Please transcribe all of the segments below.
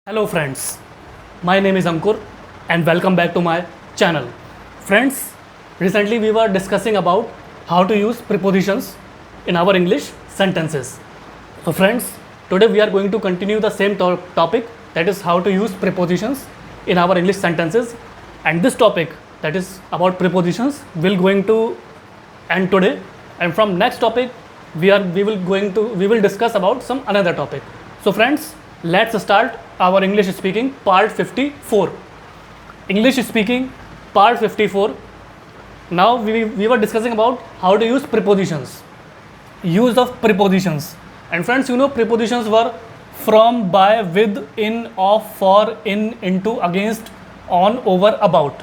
Hello friends, my name is Ankur and welcome back to my channel. Friends, recently we were discussing about how to use prepositions in our English sentences. So friends, today we are going to continue the same topic, that is how to use prepositions in our English sentences, and this topic, that is about prepositions, will going to end today, and from next topic we will discuss about some another topic. So friends, let's start our English speaking part 54. English speaking part 54. Now we were discussing about how to use prepositions, use of prepositions. And friends, you know prepositions were from, by, with, in, of, for, in, into, against, on, over, about.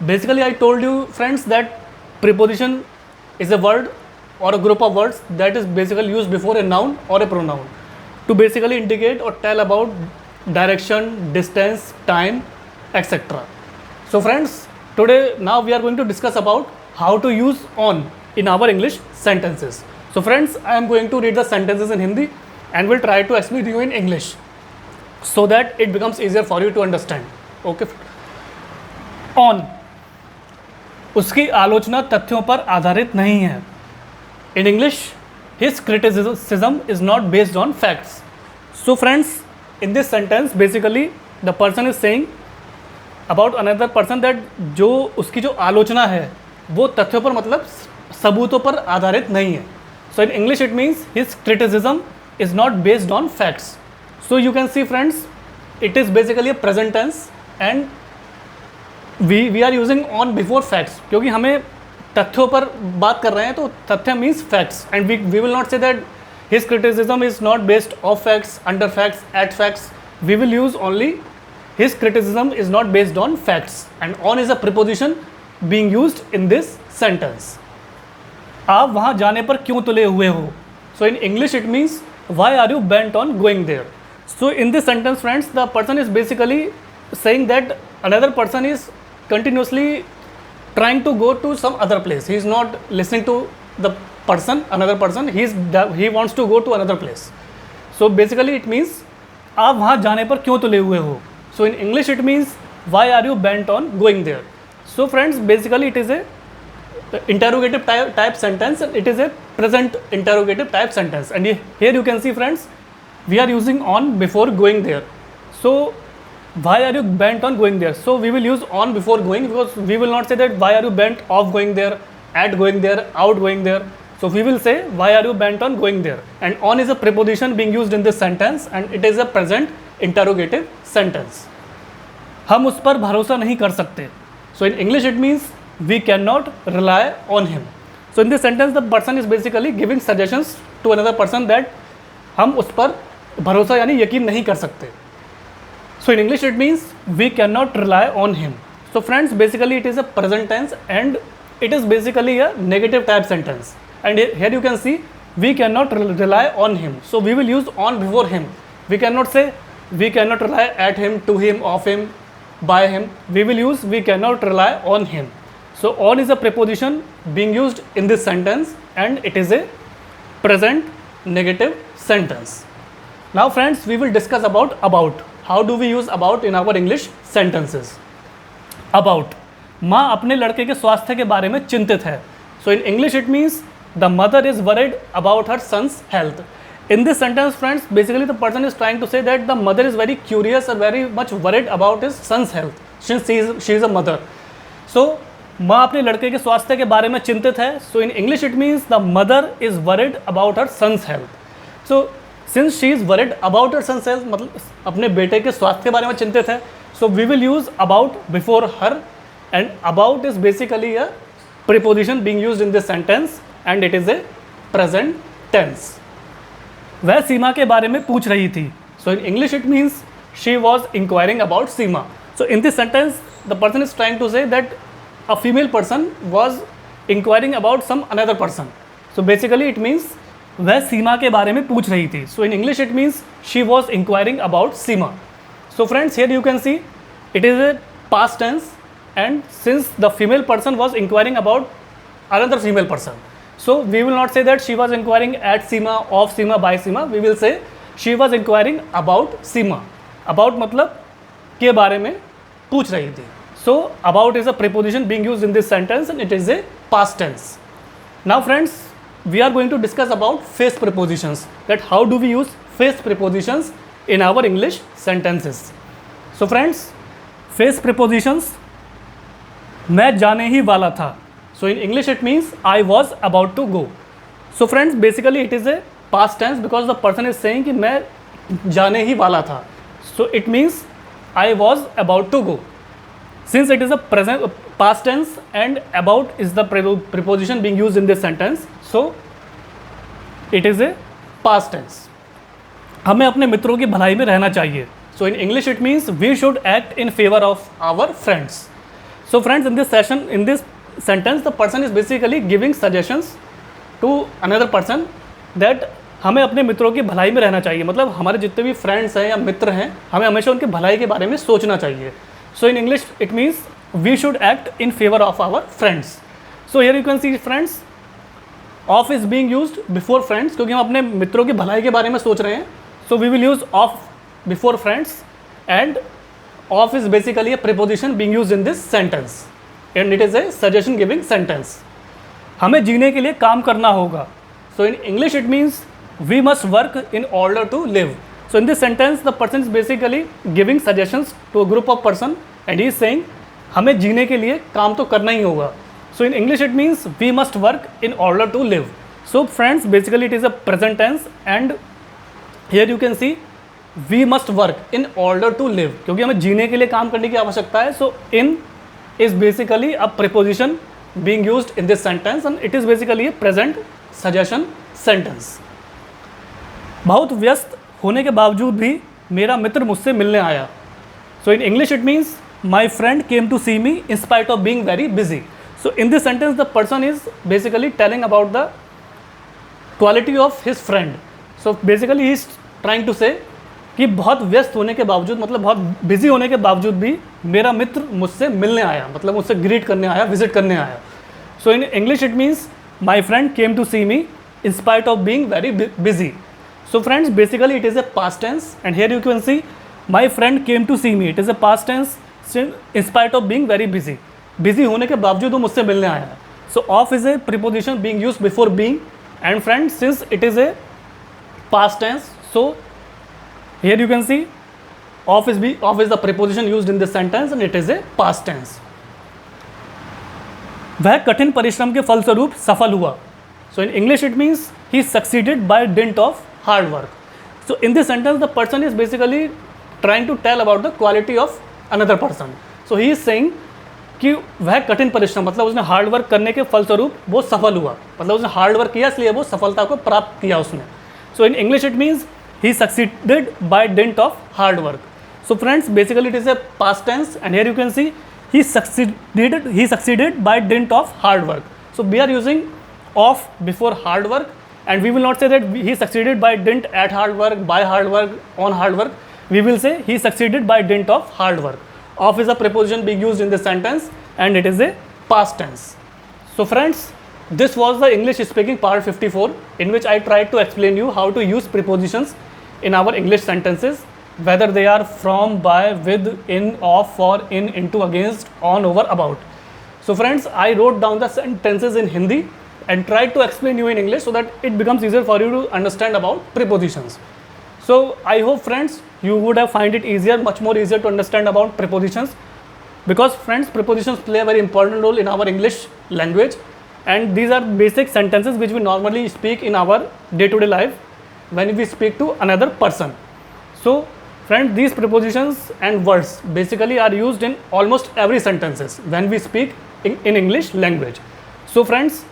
Basically I told you friends that preposition is a word or a group of words that is basically used before a noun or a pronoun to basically indicate or tell about direction, distance, time, etc. So friends, today now we are going to discuss about how to use on in our English sentences. So friends, I am going to read the sentences in Hindi and will try to explain to you in English so that it becomes easier for you to understand. Okay. On, उसकी आलोचना तथ्यों पर आधारित नहीं है. In English, his criticism is not based on facts. So friends, in this sentence basically the person is saying about another person that जो उसकी जो आलोचना है वो तथ्यों पर मतलब सबूतों पर आधारित नहीं है. So in English it means his criticism is not based on facts. So you can see friends, it is basically a present tense and we are using on before facts क्योंकि हमें तथ्यों पर बात कर रहे हैं तो तथ्य means facts and we will not say that his criticism is not based of facts, under facts, at facts. We will use only his criticism is not based on facts and on is a preposition being used in this sentence. आप वहाँ जाने पर क्यों तुले हुए हो. So in English it means why are you bent on going there. So in this sentence friends the person is basically saying that another person is continuously trying to go to some other place. He is not listening to the person, another person. He wants to go to another place. So basically it means आप वहाँ जाने पर क्यों तुले हुए हो. So in English it means why are you bent on going there. So friends, basically it is a interrogative type sentence and it is a present interrogative type sentence. And here you can see friends, we are using on before going there. So why are you bent on going there. So we will use on before going because we will not say that why are you bent of going there, at going there, out going there. So we will say why are you bent on going there, and on is a preposition being used in this sentence and it is a present interrogative sentence. हम उस पर भरोसा नहीं कर सकते. So in English it means we cannot rely on him. So in this sentence the person is basically giving suggestions to another person that हम उस पर भरोसा यानी यकीन नहीं कर सकते. So in English it means we cannot rely on him. So friends, basically it is a present tense and it is basically a negative type sentence. And here you can see we cannot rely on him. So we will use on before him. We cannot say we cannot rely at him, to him, of him, by him. We will use we cannot rely on him. So on is a preposition being used in this sentence and it is a present negative sentence. Now friends, we will discuss about. How do we use about in our English sentences? About. माँ अपने लड़के के स्वास्थ्य के बारे में चिंतित है. So in English it means the mother is worried about her son's health. In this sentence friends, basically the person is trying to say that the mother is very curious or very much worried about his son's health since she is a mother. So माँ अपने लड़के के स्वास्थ्य के बारे में चिंतित है. So in English it means the mother is worried about her son's health. So since she is worried about her son's health मतलब अपने बेटे के स्वास्थ्य के बारे में चिंतित है. So we will use about before her and about is basically a preposition being used in this sentence and it is a present tense. वह सीमा के बारे में पूछ रही थी. So in English it means she was inquiring about Seema. So in this sentence the person is trying to say that a female person was inquiring about some another person. So basically it means वह सीमा के बारे में पूछ रही थी. So in English it means she was inquiring about Seema. So friends, here you can see it is a past tense and since the female person was inquiring about another female person, so we will not say that she was inquiring at Seema, of Seema, by Seema. We will say she was inquiring about Seema. About मतलब के बारे में पूछ रही थी. So about is a preposition being used in this sentence and it is a past tense. Now friends, we are going to discuss about phrase prepositions, that how do we use phrase prepositions in our English sentences. So friends, phrase prepositions, मैं जाने ही वाला था. So in English it means I was about to go. So friends, basically it is a past tense because the person is saying कि मैं जाने ही वाला था. So it means I was about to go. Since it is a present past tense and about is the preposition being used in this sentence, so it is a past tense. हमें अपने मित्रों की भलाई में रहना चाहिए. So in English it means we should act in favor of our friends. So friends, in this sentence, the person is basically giving suggestions to another person that हमें अपने मित्रों की भलाई में रहना चाहिए. मतलब हमारे जितने भी फ्रेंड्स हैं या मित्र हैं, हमें हमेशा उनकी भलाई के बारे में सोचना चाहिए. So in English it means we should act in favor of our friends. So here you can see friends, of is being used before friends क्योंकि हम अपने मित्रों की भलाई के बारे में सोच रहे हैं. So we will use of before friends and of is basically a preposition being used in this sentence and it is a suggestion giving sentence. हमें जीने के लिए काम करना होगा. So in English it means we must work in order to live. So in this sentence the person is basically giving suggestions to a group of person and he is saying हमें जीने के लिए काम तो करना ही होगा. So in English it means we must work in order to live. So friends, basically it is a present tense and here you can see we must work in order to live क्योंकि हमें जीने के लिए काम करने की आवश्यकता है. So in is basically a preposition being used in this sentence and it is basically a present suggestion sentence. बहुत व्यस्त होने के बावजूद भी मेरा मित्र मुझसे मिलने आया. So in English it means my friend came to see me in spite of being very busy. So in this sentence the person is basically telling about the quality of his friend. So basically he is trying to say कि बहुत व्यस्त होने के बावजूद, मतलब बहुत busy होने के बावजूद भी मेरा मित्र मुझसे मिलने आया, मतलब मुझसे ग्रीट करने आया, विजिट करने आया. So in English it means my friend came to see me in spite of being very busy. So friends, basically it is a past tense and here you can see my friend came to see me. It is a past tense in spite of being very busy. Busy होने के बावजूद वो मुझसे मिलने आया. So of is a preposition being used before being and friends, since it is a past tense, so here you can see of is the preposition used in this sentence and it is a past tense. वह कठिन परिश्रम के फलस्वरूप सफल हुआ. So in English it means he succeeded by dint of hard work. So in this sentence the person is basically trying to tell about the quality of another person. So he is saying कि वह कठिन परिश्रम, मतलब उसने hard work करने के फलस्वरूप वो सफल हुआ, मतलब उसने हार्ड वर्क किया इसलिए वो सफलता को प्राप्त किया उसने. So in English it means he succeeded by dint of hard work. So friends, basically it is a past tense and here you can see he succeeded by dint of hard work. So we are using of before hard work and we will not say that he succeeded by dint at hard work, by hard work, on hard work. We will say he succeeded by dint of hard work. Of is a preposition being used in this sentence and it is a past tense. So friends, this was the English speaking part 54 in which I tried to explain you how to use prepositions in our English sentences, whether they are from, by, with, in, of, for, in, into, against, on, over, about. So friends, I wrote down the sentences in Hindi and tried to explain you in English so that it becomes easier for you to understand about prepositions. So I hope friends you would have find it easier, much more easier to understand about prepositions, because friends, prepositions play a very important role in our English language and these are basic sentences which we normally speak in our day-to-day life when we speak to another person. So friends, these prepositions and words basically are used in almost every sentences when we speak in English language. So friends,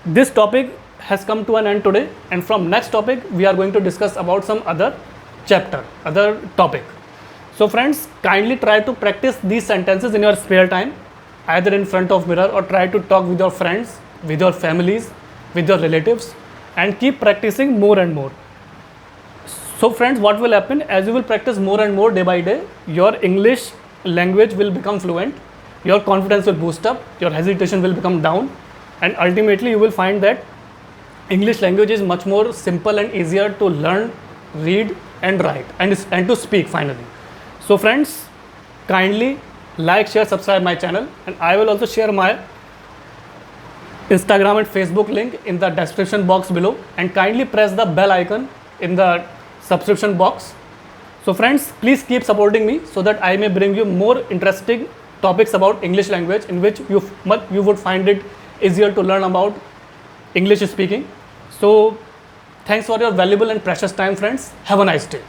this topic has come to an end today and from next topic we are going to discuss about some other chapter, other topic. So friends, kindly try to practice these sentences in your spare time, either in front of mirror or try to talk with your friends, with your families, with your relatives and keep practicing more and more. So friends, what will happen as you will practice more and more day by day, your English language will become fluent, your confidence will boost up, your hesitation will become down and ultimately you will find that English language is much more simple and easier to learn, read and write and to speak finally. So friends, kindly like, share, subscribe my channel, and I will also share my Instagram and Facebook link in the description box below, and kindly press the bell icon in the subscription box. So friends, please keep supporting me so that I may bring you more interesting topics about English language in which you would find it easier to learn about English speaking. So thanks for your valuable and precious time, friends. Have a nice day.